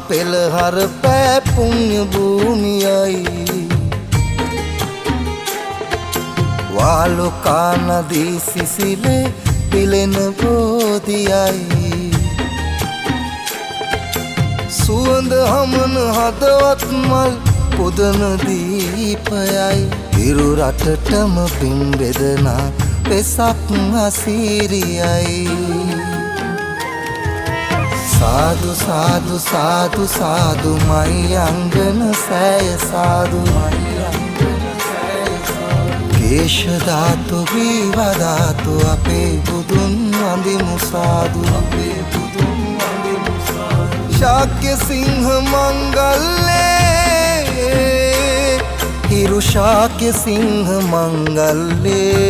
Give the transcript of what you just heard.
පෙළහර පෑ පුණ්‍ය භූමියයි වාලුකා නදී සිසිලේ පිලෙන බෝධියයි සුවඳ හමන හදවත් මල් පුදන දීපයයි ඉරු රටටම පින් බෙදනා වෙසක් අසීරියයි සාදු සාදු සාදු සාදු මයි අංගන සෑය සාදු කේශ ධාතු වීව ධාතු අපේ බුදුන් වඳිමු සාදු අපේ බුදුන් වඳිමු සාදු ශාක්‍ය සිංහ මංගල්ලේ හිරු ශාක්‍ය සිංහ මංගල්ලේ